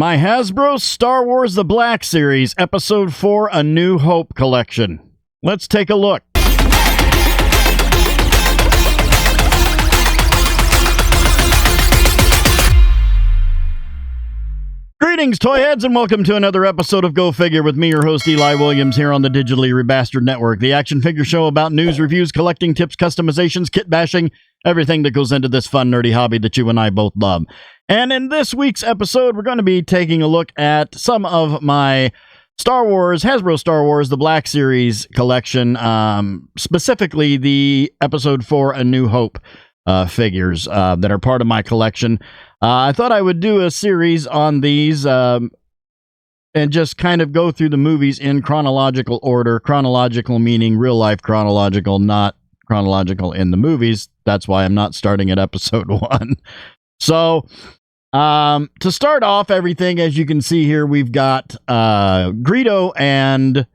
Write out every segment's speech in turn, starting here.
My Hasbro Star Wars The Black Series, Episode 4, A New Hope collection. Let's take a look. Greetings, toy heads, and welcome to another episode of Go Figure with me, your host, Eli Williams, here on the Digitally Rebastard Network, the action figure show about news, reviews, collecting tips, customizations, kit bashing, everything that goes into this fun, nerdy hobby that you and I both love. And in this week's episode, we're going to be taking a look at some of my Star Wars, Hasbro Star Wars, the Black Series collection, specifically the Episode 4, A New Hope figures that are part of my collection. I thought I would do a series on these and just kind of go through the movies in chronological order. Chronological meaning real life chronological, not chronological in the movies. That's why I'm not starting at episode 1. So, to start off everything, as you can see here, we've got Greedo and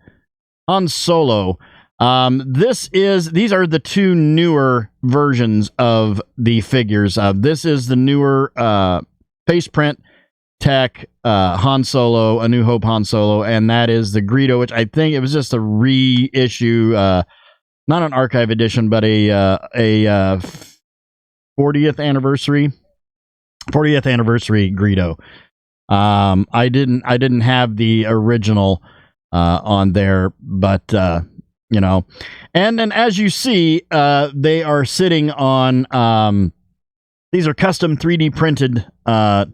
Han Solo. These are the two newer versions of the figures. This is the newer face print tech Han Solo, A New Hope Han Solo, and that is the Greedo, which I think it was just a reissue, not an archive edition, but a 40th anniversary Greedo. I didn't have the original on there, but you know, and then as you see, they are sitting on, these are custom 3D printed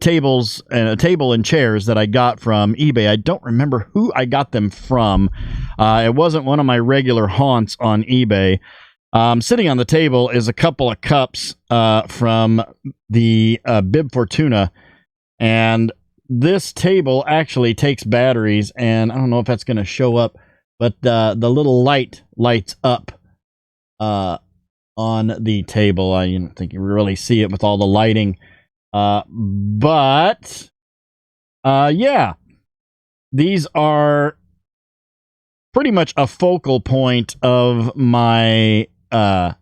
tables, and a table and chairs that I got from eBay. I don't remember who I got them from. It wasn't one of my regular haunts on eBay. Sitting on the table is a couple of cups from the Bib Fortuna, and this table actually takes batteries, and I don't know if that's going to show up, but the little light lights up on the table. I don't think you really see it with all the lighting. But yeah, these are pretty much a focal point of my A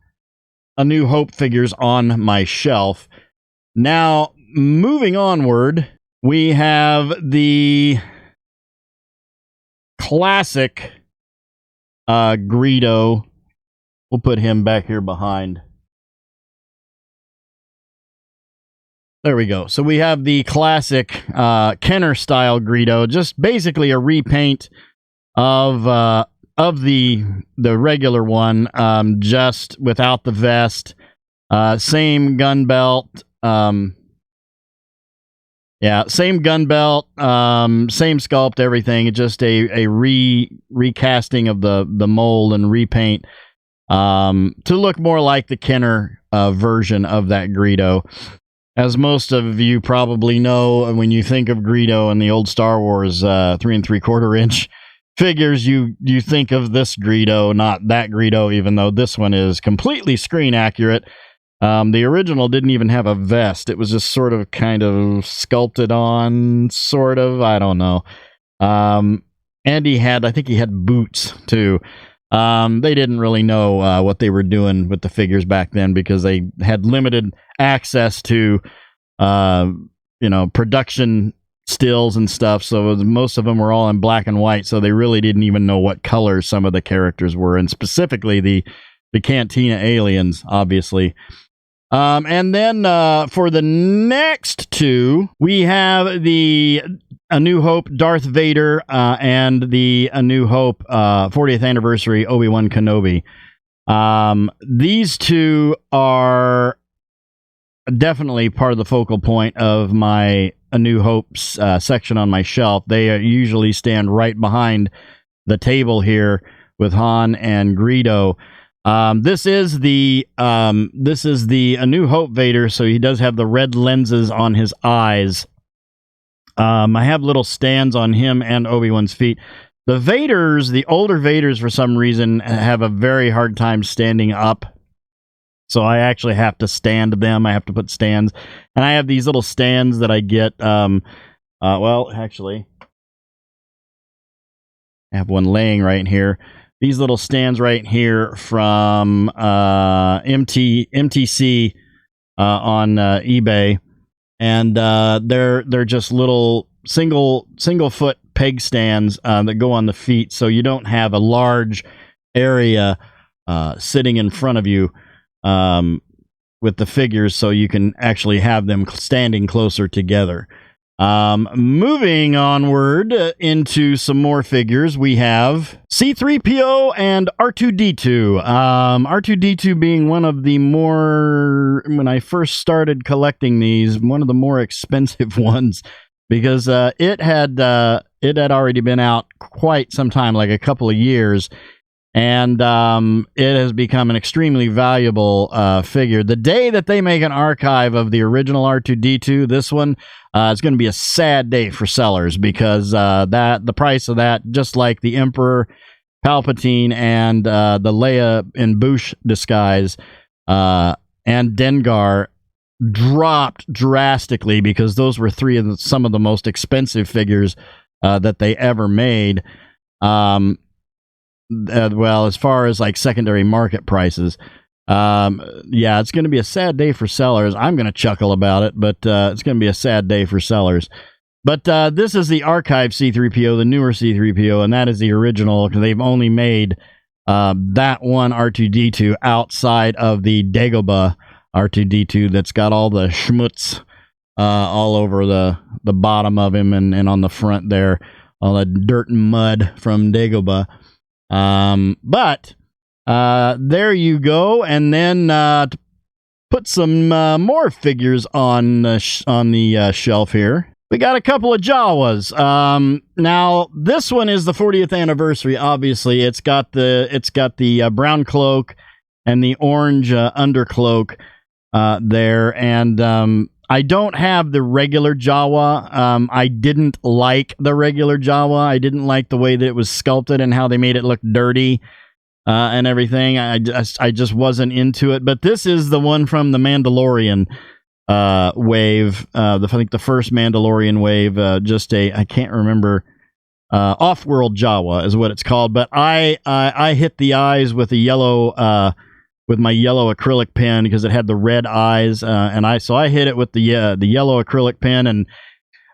New Hope figures on my shelf. Now, moving onward, we have the classic Greedo. We'll put him back here behind. There we go. So we have the classic Kenner style Greedo, just basically a repaint of the regular one, just without the vest. Same gun belt. Yeah, same gun belt, same sculpt, everything. It's just a recasting of the mold and repaint to look more like the Kenner version of that Greedo. As most of you probably know, when you think of Greedo and the old Star Wars 3 3/4 inch figures, you think of this Greedo, not that Greedo, even though this one is completely screen accurate. The original didn't even have a vest. It was just sort of kind of sculpted on, sort of. I don't know. And I think he had boots too. They didn't really know what they were doing with the figures back then because they had limited access to, production stills and stuff. So most of them were all in black and white. So they really didn't even know what colors some of the characters were, and specifically the Cantina aliens, obviously. And then for the next two, we have the A New Hope Darth Vader and the A New Hope 40th anniversary Obi-Wan Kenobi. These two are definitely part of the focal point of my A New Hope section on my shelf. They usually stand right behind the table here with Han and Greedo. This is the A New Hope Vader, so he does have the red lenses on his eyes. I have little stands on him and Obi-Wan's feet. The Vaders, the older Vaders, for some reason, have a very hard time standing up. So I actually have to stand them. I have to put stands. And I have these little stands that I get, well, actually, I have one laying right here. These little stands right here from MTC on eBay, and they're just little single foot peg stands that go on the feet, so you don't have a large area sitting in front of you with the figures, so you can actually have them standing closer together. Moving onward into some more figures, we have C3po and R2d2. R2d2 being one of the more, when I first started collecting these, one of the more expensive ones, because it had already been out quite some time, like a couple of years, and it has become an extremely valuable figure. The day that they make an archive of the original R2d2, this one, it's going to be a sad day for sellers, because the price of that, just like the Emperor, Palpatine, and the Leia in Bouche disguise, and Dengar, dropped drastically, because those were some of the most expensive figures that they ever made. Well, as far as like secondary market prices. Yeah, it's going to be a sad day for sellers. I'm going to chuckle about it, but it's going to be a sad day for sellers. But this is the archive C3PO, the newer C3PO, and that is the original, because they've only made that one R2D2 outside of the Dagobah R2D2 that's got all the schmutz all over the bottom of him and on the front there, all the dirt and mud from Dagobah. But there you go, and then to put some more figures on the shelf here, we got a couple of Jawas. Now this one is the 40th anniversary. Obviously, it's got the brown cloak and the orange undercloak there, and I don't have the regular Jawa. I didn't like the regular Jawa. I didn't like the way that it was sculpted and how they made it look dirty and everything. I just wasn't into it. But this is the one from the Mandalorian wave. I think the first Mandalorian wave. I can't remember. Off-world Jawa is what it's called. But I hit the eyes with a yellow. With my yellow acrylic pen, because it had the red eyes, and I hit it with the yellow acrylic pen and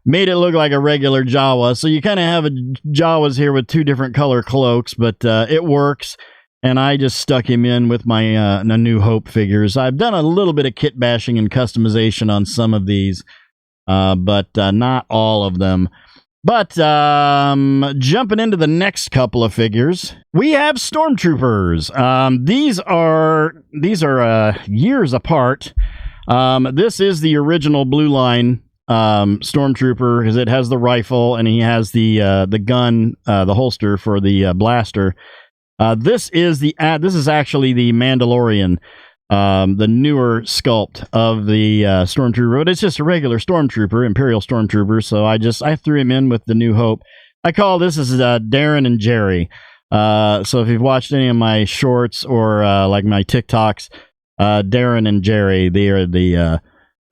made it look like a regular Jawa. So you kind of have Jawas here with two different color cloaks, but it works. And I just stuck him in with my New Hope figures. I've done a little bit of kit bashing and customization on some of these, but not all of them. But jumping into the next couple of figures, we have Stormtroopers. These are years apart. This is the original Blue Line Stormtrooper, because it has the rifle and he has the gun, the holster for the blaster. This is actually the Mandalorian. The newer sculpt of the Stormtrooper, but it's just a regular Stormtrooper, Imperial Stormtrooper, so I threw him in with the New Hope. I call this is Darren and Jerry. So if you've watched any of my shorts or like my TikToks, Darren and Jerry, they are the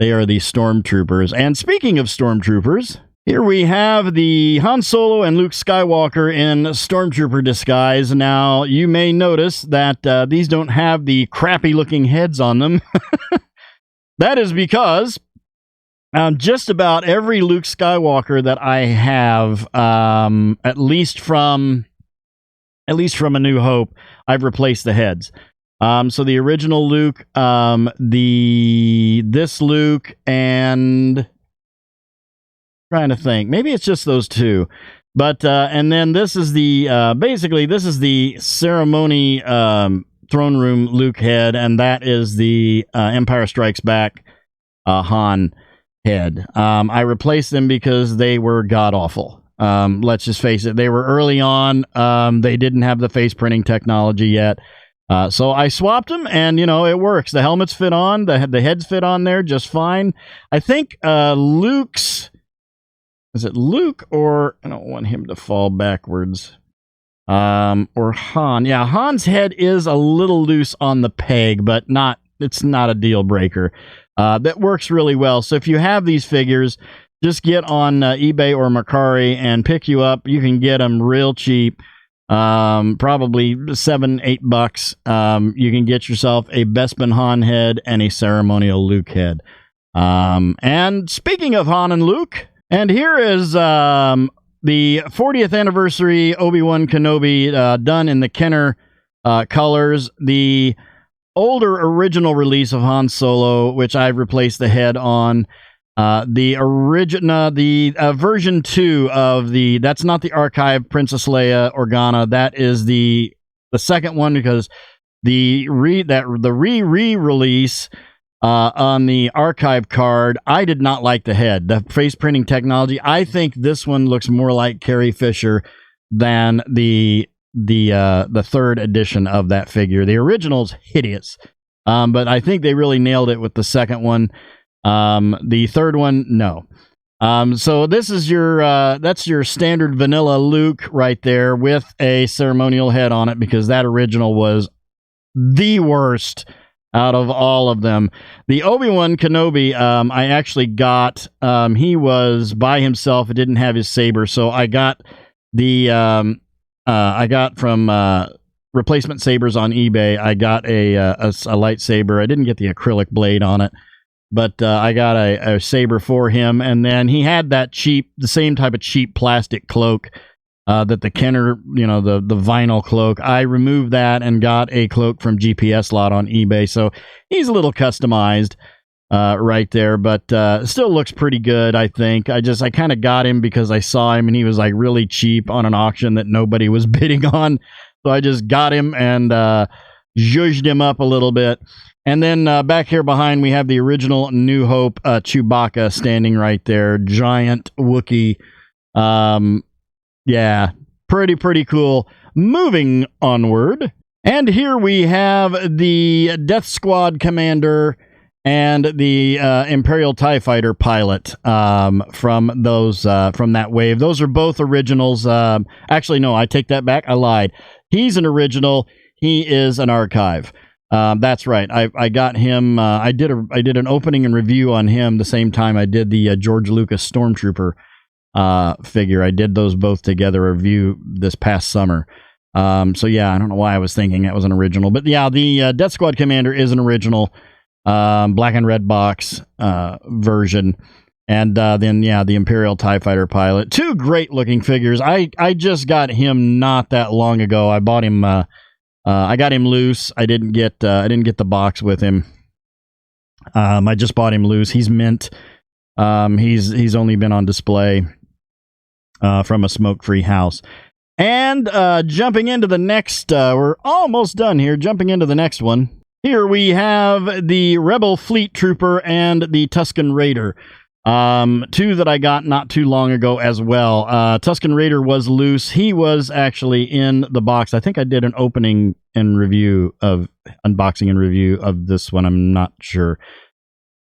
Stormtroopers. And speaking of Stormtroopers, here we have the Han Solo and Luke Skywalker in Stormtrooper disguise. Now, you may notice that these don't have the crappy-looking heads on them. That is because just about every Luke Skywalker that I have, at least from A New Hope, I've replaced the heads. So the original Luke, this Luke, and trying to think, maybe it's just those two, but and then this is the basically this is the ceremony throne room Luke head, and that is the Empire Strikes Back Han head. I replaced them because they were god awful. Let's just face it, they were early on. They didn't have the face printing technology yet. So I swapped them, and it works. The helmets fit on, the heads fit on there just fine. I think Luke's. Is it Luke, or I don't want him to fall backwards. Or Han. Yeah, Han's head is a little loose on the peg, but it's not a deal breaker. That works really well. So if you have these figures, just get on eBay or Mercari and pick you up. You can get them real cheap. Probably $7-8. You can get yourself a Bespin Han head and a ceremonial Luke head. And speaking of Han and Luke, And here is the 40th anniversary Obi-Wan Kenobi done in the Kenner colors. The older original release of Han Solo, which I've replaced the head on. The original, version 2 of that's not the archive Princess Leia Organa. That is the second one, because the re-release on the archive card, I did not like the head, the face printing technology. I think this one looks more like Carrie Fisher than the third edition of that figure. The original's hideous, but I think they really nailed it with the second one. The third one, no. So this is that's your standard vanilla Luke right there with a ceremonial head on it, because that original was the worst out of all of them. The Obi-Wan Kenobi, I actually got, he was by himself. It didn't have his saber. So I got I got from, replacement sabers on eBay. I got a lightsaber. I didn't get the acrylic blade on it, but I got a saber for him. And then he had that the same type of cheap plastic cloak that the Kenner, the vinyl cloak. I removed that and got a cloak from GPS Lot on eBay. So he's a little customized right there, but still looks pretty good, I think. I kind of got him because I saw him and he was like really cheap on an auction that nobody was bidding on. So I just got him and zhuzhed him up a little bit. And then back here behind, we have the original New Hope Chewbacca standing right there. Giant Wookiee. Yeah, pretty cool. Moving onward. And here we have the Death Squad commander and the Imperial TIE Fighter pilot from that wave. Those are both originals. Actually, no, I take that back. I lied. He's an original. He is an archive. That's right. I got him. I did an opening and review on him the same time I did the George Lucas Stormtrooper figure. I did those both together, a review this past summer. So yeah, I don't know why I was thinking that was an original, but yeah, the Death Squad commander is an original black and red box version. And then yeah, the Imperial TIE Fighter pilot. Two great looking figures. I just got him not that long ago. I bought him. I got him loose. I didn't get the box with him. I just bought him loose. He's mint. He's only been on display from a smoke-free house. And jumping into the next, we're almost done here. Jumping into the next one. Here we have the Rebel Fleet Trooper and the Tusken Raider. Two that I got not too long ago as well. Tusken Raider was loose. He was actually in the box. I think I did an unboxing and review of this one. I'm not sure.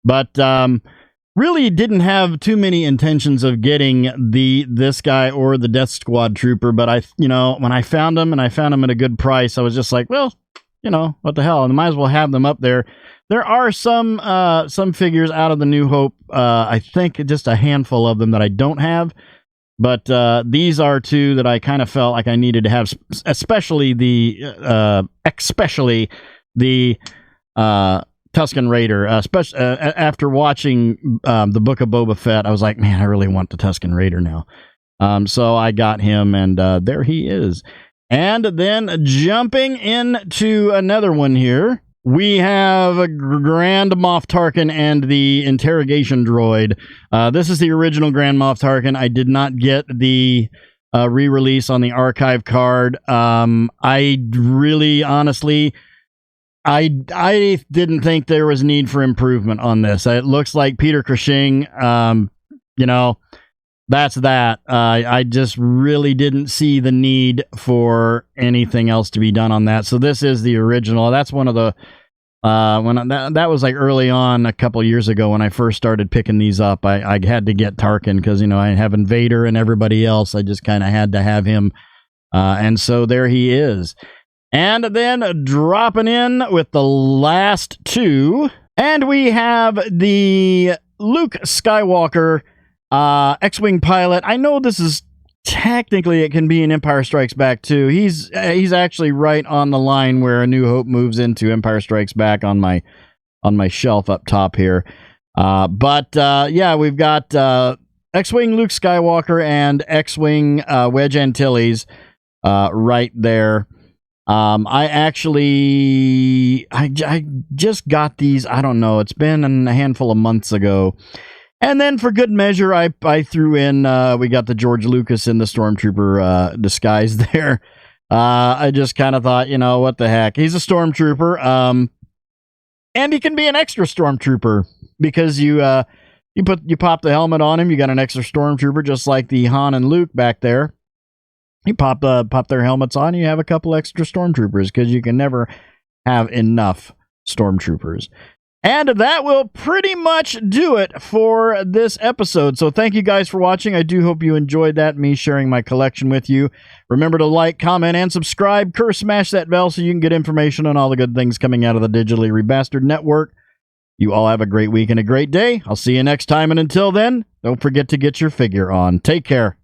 But really didn't have too many intentions of getting this guy or the Death Squad Trooper, but when I found him at a good price, I was just like, well, what the hell? I might as well have them up there. There are some figures out of the New Hope. I think just a handful of them that I don't have, but these are two that I kind of felt like I needed to have, especially the Tusken Raider. After watching the Book of Boba Fett, I was like, man, I really want the Tusken Raider now. So I got him, and there he is. And then jumping into another one here, we have a Grand Moff Tarkin and the interrogation droid. This is the original Grand Moff Tarkin. I did not get the re-release on the archive card. I really, honestly, I didn't think there was need for improvement on this. It looks like Peter Cushing, that's that. I just really didn't see the need for anything else to be done on that. So this is the original. That's one of the that was like early on a couple years ago when I first started picking these up. I had to get Tarkin because I have Invader and everybody else. I just kind of had to have him, and so there he is. And then dropping in with the last two, and we have the Luke Skywalker X-Wing pilot. I know this is technically it can be an Empire Strikes Back too. He's actually right on the line where A New Hope moves into Empire Strikes Back on my shelf up top here. But yeah, we've got X-Wing Luke Skywalker and X-Wing Wedge Antilles right there. I just got these, I don't know, it's been a handful of months ago. And then for good measure, I threw in, we got the George Lucas in the Stormtrooper disguise there. I just kind of thought, you know, what the heck? He's a Stormtrooper. And he can be an extra Stormtrooper because you pop the helmet on him, you got an extra Stormtrooper, just like the Han and Luke back there. You pop their helmets on, you have a couple extra Stormtroopers because you can never have enough Stormtroopers. And that will pretty much do it for this episode. So thank you guys for watching. I do hope you enjoyed that, me sharing my collection with you. Remember to like, comment, and subscribe. Smash that bell so you can get information on all the good things coming out of the Digitally Rebastard Network. You all have a great week and a great day. I'll see you next time. And until then, don't forget to get your figure on. Take care.